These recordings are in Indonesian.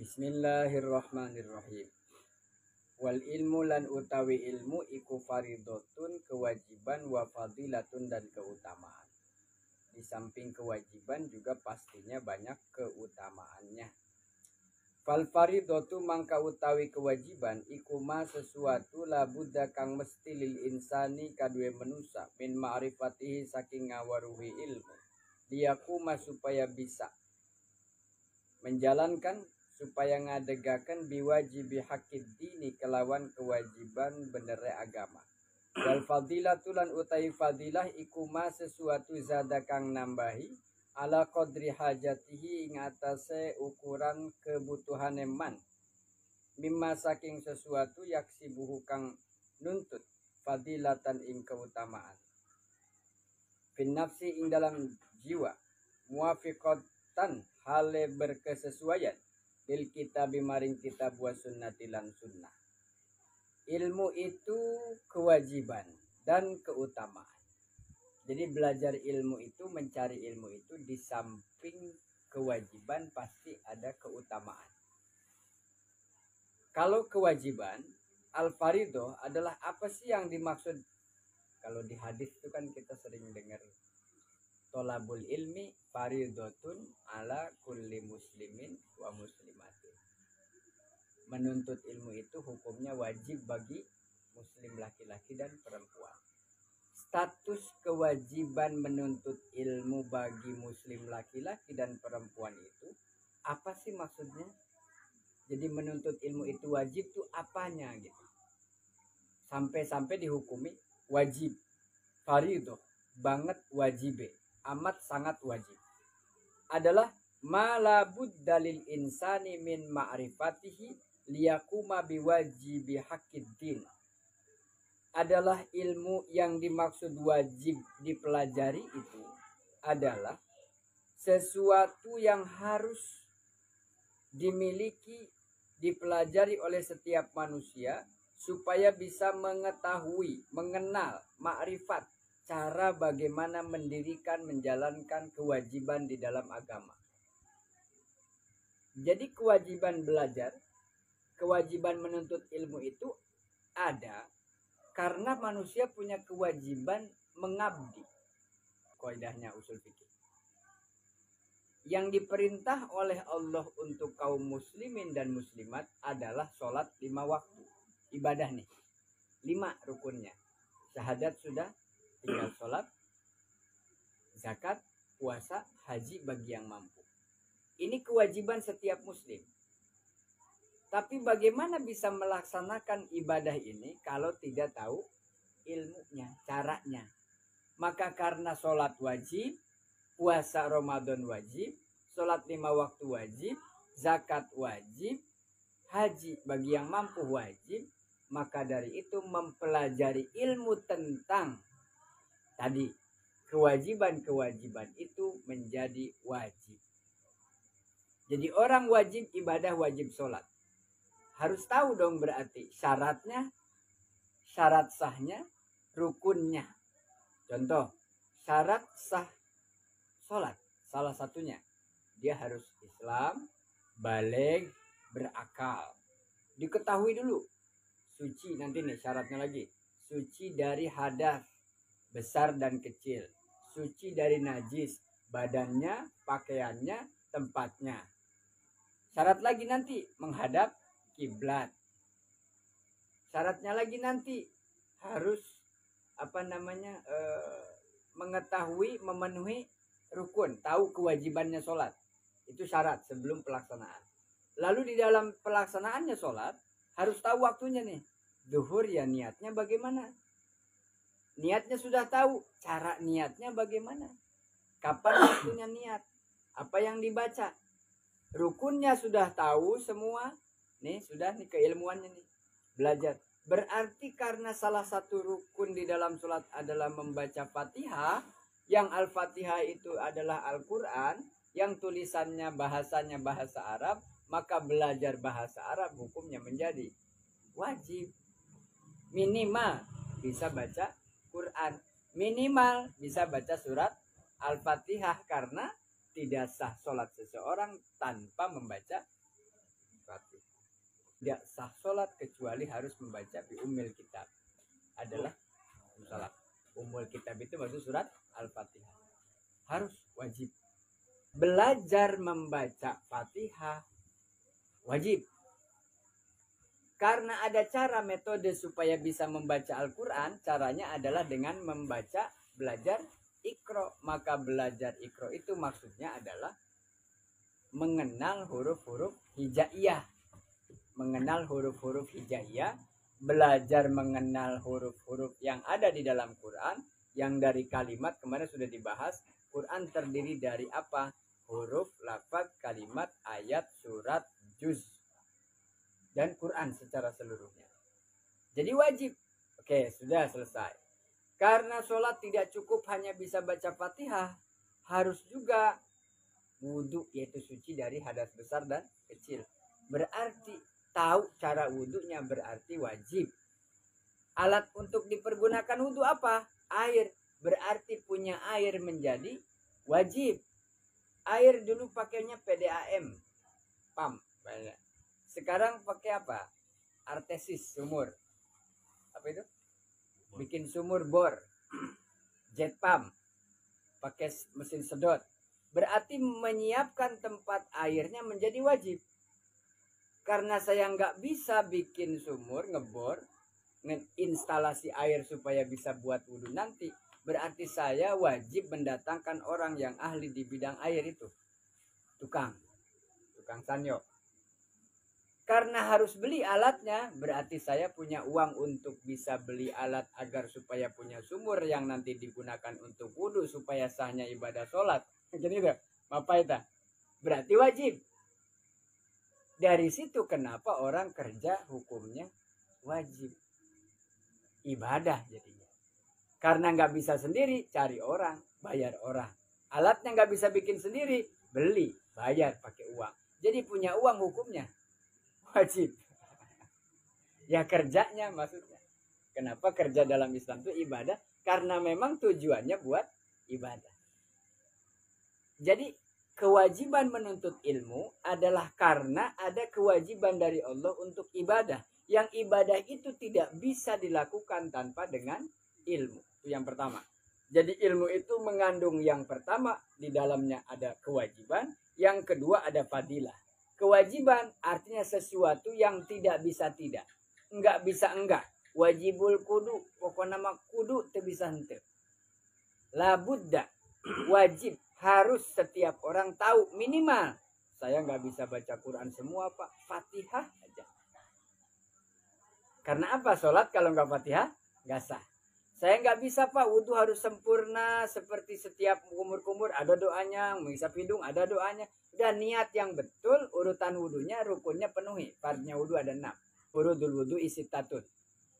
Bismillahirrahmanirrahim. Wal ilmu lan utawi ilmu iku faridotun, kewajiban, wa fadilatun dan keutamaan. Di samping kewajiban juga pastinya banyak keutamaannya. Fal faridotu mangka utawi kewajiban iku ma sesuatu la budda kang mesti lil insani kadue manusa min ma'rifatihi saking ngawaruhi ilmu. Liyakuma supaya bisa menjalankan, supaya ngadegakan biwajibi hakid dini kelawan kewajiban benere agama. Wal fadilatu lan utai fadilah iku ma sesuatu zada kang nambahi ala qadri hajatihi ing atase ukuran kebutuhane man, mimma saking sesuatu yaksibuhu kang nuntut fadilatan ing keutamaan fin nafsi ing dalam jiwa, muafiqatan hale berkesesuaian bil kitabi maring kitab wa sunnati lan sunnah. Ilmu itu kewajiban dan keutamaan. Jadi belajar ilmu itu, mencari ilmu itu, di samping kewajiban pasti ada keutamaan. Kalau kewajiban, al-faridoh adalah apa sih yang dimaksud? Kalau di hadis itu kan kita sering dengar tolabul ilmi faridotun ala kulli muslimin wa muslimatin. Menuntut ilmu itu hukumnya wajib bagi muslim laki-laki dan perempuan. Status kewajiban menuntut ilmu bagi muslim laki-laki dan perempuan itu apa sih maksudnya? Jadi menuntut ilmu itu wajib tuh apanya gitu? Sampai-sampai dihukumi wajib, faridoh, banget wajibe, amat sangat wajib. Adalah malabud dalil insani min ma'rifatihi liyakuma biwajibi hakiddin. Adalah ilmu yang dimaksud wajib dipelajari itu adalah sesuatu yang harus dimiliki, dipelajari oleh setiap manusia supaya bisa mengetahui, mengenal, ma'rifat, cara bagaimana mendirikan, menjalankan kewajiban di dalam agama. Jadi kewajiban belajar, kewajiban menuntut ilmu itu ada karena manusia punya kewajiban mengabdi. Kaidahnya usul fikih. Yang diperintah oleh Allah untuk kaum muslimin dan muslimat adalah sholat 5 waktu. Ibadah nih. 5 rukunnya. Syahadat sudah, tinggal sholat, zakat, puasa, haji bagi yang mampu. Ini kewajiban setiap muslim. Tapi bagaimana bisa melaksanakan ibadah ini kalau tidak tahu ilmunya, caranya? Maka karena sholat wajib, puasa Ramadan wajib, sholat 5 waktu wajib, zakat wajib, haji bagi yang mampu wajib, maka dari itu mempelajari ilmu tentang tadi kewajiban-kewajiban itu menjadi wajib. Jadi orang wajib ibadah, wajib sholat. Harus tahu dong berarti syaratnya, syarat sahnya, rukunnya. Contoh, syarat sah sholat. Salah satunya, dia harus Islam, baligh, berakal. Diketahui dulu. Suci, nanti nih syaratnya lagi. Suci dari hadas, besar dan kecil. Suci dari najis, badannya, pakaiannya, tempatnya. Syarat lagi nanti, menghadap kiblat. Syaratnya lagi nanti harus mengetahui, memenuhi rukun, tahu kewajibannya sholat. Itu syarat sebelum pelaksanaan. Lalu di dalam pelaksanaannya sholat harus tahu waktunya nih. Zuhur ya niatnya bagaimana? Niatnya sudah tahu, cara niatnya bagaimana? Kapan waktunya niat? Apa yang dibaca? Rukunnya sudah tahu semua. Nih sudah nih keilmuannya nih. Belajar. Berarti karena salah satu rukun di dalam sholat adalah membaca Fatihah. Yang Al-Fatihah itu adalah Al-Quran. Yang tulisannya bahasanya bahasa Arab. Maka belajar bahasa Arab hukumnya menjadi wajib. Minimal bisa baca Quran. Minimal bisa baca surat Al-Fatihah. Karena tidak sah sholat seseorang tanpa membaca tidak sah sholat kecuali harus membaca bi ummil kitab. Adalah salat. Ummul kitab itu maksud surat Al-Fatihah. Harus wajib. Belajar membaca Fatihah wajib. Karena ada cara metode supaya bisa membaca Al-Quran, caranya adalah dengan membaca belajar Iqra. Maka belajar Iqra itu maksudnya adalah mengenal huruf-huruf hijaiyah. Mengenal huruf-huruf hijaiyah, belajar mengenal huruf-huruf yang ada di dalam Quran, yang dari kalimat kemarin sudah dibahas. Quran terdiri dari apa? Huruf, lafaz, kalimat, ayat, surat, juz, dan Quran secara seluruhnya. Jadi wajib. Oke, sudah selesai. Karena sholat tidak cukup hanya bisa baca Fatihah, harus juga wudhu, yaitu suci dari hadas besar dan kecil. Berarti tahu cara wudhunya berarti wajib. Alat untuk dipergunakan wudhu apa? Air. Berarti punya air menjadi wajib. Air dulu pakainya PDAM, PAM. Sekarang pakai apa? Artesis, sumur. Apa itu? Bikin sumur bor. Jet pump. Pakai mesin sedot. Berarti menyiapkan tempat airnya menjadi wajib. Karena saya nggak bisa bikin sumur, ngebor, instalasi air supaya bisa buat wudhu nanti. Berarti saya wajib mendatangkan orang yang ahli di bidang air itu. Tukang sanyo. Karena harus beli alatnya, berarti saya punya uang untuk bisa beli alat agar supaya punya sumur yang nanti digunakan untuk wudhu supaya sahnya ibadah sholat. Jadi itu, apa itu? Berarti wajib. Dari situ kenapa orang kerja hukumnya wajib. Ibadah jadinya. Karena nggak bisa sendiri, cari orang, bayar orang. Alatnya nggak bisa bikin sendiri, beli, bayar pakai uang. Jadi punya uang hukumnya wajib. Ya kerjanya maksudnya. Kenapa kerja dalam Islam itu ibadah? Karena memang tujuannya buat ibadah. Jadi kewajiban menuntut ilmu adalah karena ada kewajiban dari Allah untuk ibadah. Yang ibadah itu tidak bisa dilakukan tanpa dengan ilmu. Itu yang pertama. Jadi ilmu itu mengandung yang pertama, di dalamnya ada kewajiban. Yang kedua ada fadilah. Kewajiban artinya sesuatu yang tidak bisa tidak. Enggak bisa enggak. Wajibul kudu. Pokoknya nama kudu itu bisa hente. La buddha. Wajib. Harus setiap orang tahu minimal. Saya nggak bisa baca Quran semua Pak. Fatihah aja. Karena apa? Sholat kalau nggak Fatihah nggak sah. Saya nggak bisa Pak. Wudhu harus sempurna. Seperti setiap kumur-kumur ada doanya. Mengisap hidung ada doanya. Dan niat yang betul. Urutan wudhunya rukunnya penuhi. Fardnya wudhu ada 6. Furudul wudhu isi tatun.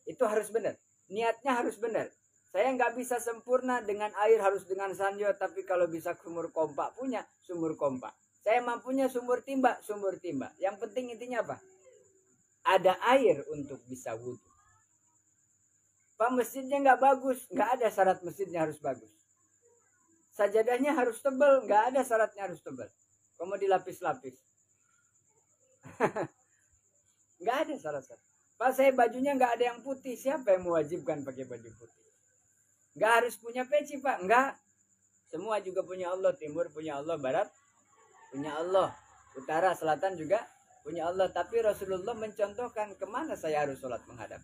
Itu harus benar. Niatnya harus benar. Saya nggak bisa sempurna dengan air, harus dengan sanjo. Tapi kalau bisa sumur kompak punya, sumur kompak. Saya mampunya sumur timba. Yang penting intinya apa? Ada air untuk bisa wudhu. Pak, masjidnya nggak bagus. Nggak ada syarat masjidnya harus bagus. Sajadahnya harus tebal. Nggak ada syaratnya harus tebal. Kamu dilapis-lapis. Nggak ada syarat-syarat. Pak, saya bajunya nggak ada yang putih. Siapa yang mewajibkan pakai baju putih? Nggak harus punya peci Pak. Nggak. Semua juga punya Allah. Timur punya Allah. Barat punya Allah. Utara, selatan juga punya Allah. Tapi Rasulullah mencontohkan kemana saya harus sholat menghadap.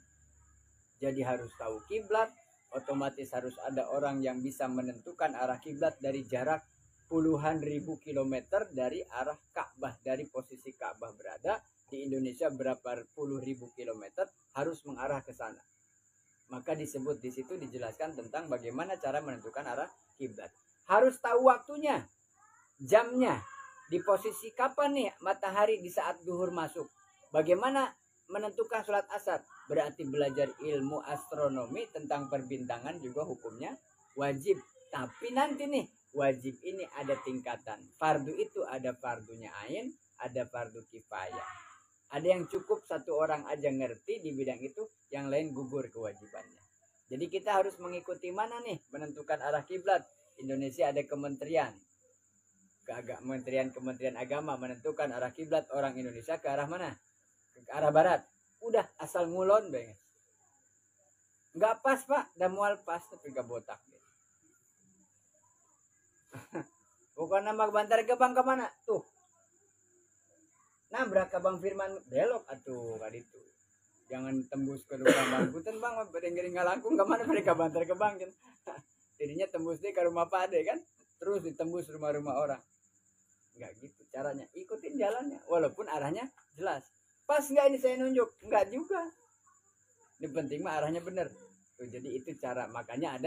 Jadi harus tahu kiblat. Otomatis harus ada orang yang bisa menentukan arah kiblat dari jarak puluhan ribu kilometer dari arah Ka'bah. Dari posisi Ka'bah berada di Indonesia berapa puluh ribu kilometer harus mengarah ke sana. Maka disebut di situ dijelaskan tentang bagaimana cara menentukan arah kiblat. Harus tahu waktunya, jamnya, di posisi kapan nih matahari di saat duhur masuk. Bagaimana menentukan sholat asar? Berarti belajar ilmu astronomi tentang perbintangan juga hukumnya wajib. Tapi nanti nih wajib ini ada tingkatan. Fardu itu ada fardunya ain, ada fardu kifayah. Ada yang cukup satu orang aja ngerti di bidang itu, yang lain gugur kewajibannya. Jadi kita harus mengikuti mana nih menentukan arah kiblat. Indonesia ada kementerian Agama menentukan arah kiblat orang Indonesia ke arah mana? ke arah barat. Udah asal ngulon banget. Nggak pas pak, dah mual pas tapi gak botak. Bukan nama bantar ke bang kemana? Tuh. Nabrak ke Bang Firman belok atuh kali itu. Jangan tembus ke rumah Bang Punten bang, bering-bering ngalangkung kemana mereka bantar ke bang kan. Jadinya tembus deh ke rumah Pak Ade kan. Terus ditembus rumah-rumah orang. Enggak gitu caranya. Ikutin jalannya. Walaupun arahnya jelas. Pas nggak ini saya nunjuk? Enggak juga. Ini penting mah arahnya benar. Tuh, jadi itu cara. Makanya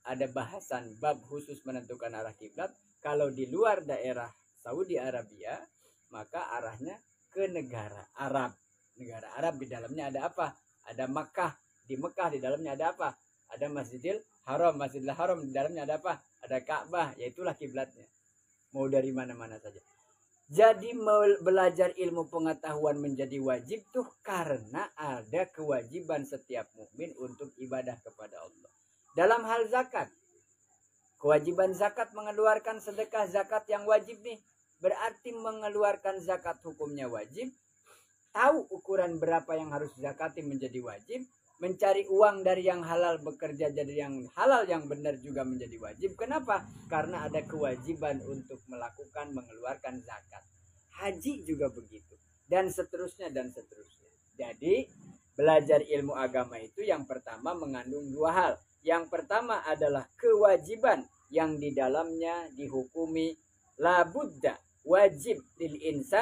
ada bahasan bab khusus menentukan arah kiblat. Kalau di luar daerah Saudi Arabia, maka arahnya ke negara Arab. Negara Arab di dalamnya ada apa? Ada Makkah. Di Mekah di dalamnya ada apa? Ada Masjidil Haram. Masjidil Haram di dalamnya ada apa? Ada Ka'bah. Yaitulah kiblatnya. Mau dari mana-mana saja. Jadi belajar ilmu pengetahuan menjadi wajib tuh karena ada kewajiban setiap mukmin untuk ibadah kepada Allah. Dalam hal zakat, kewajiban zakat mengeluarkan sedekah zakat yang wajib nih. Berarti mengeluarkan zakat hukumnya wajib. Tahu ukuran berapa yang harus zakati menjadi wajib. Mencari uang dari yang halal, bekerja jadi yang halal yang benar juga menjadi wajib. Kenapa? Karena ada kewajiban untuk melakukan mengeluarkan zakat. Haji juga begitu. Dan seterusnya dan seterusnya. Jadi belajar ilmu agama itu yang pertama mengandung dua hal. Yang pertama adalah kewajiban yang di dalamnya dihukumi la budda, wajib lil insan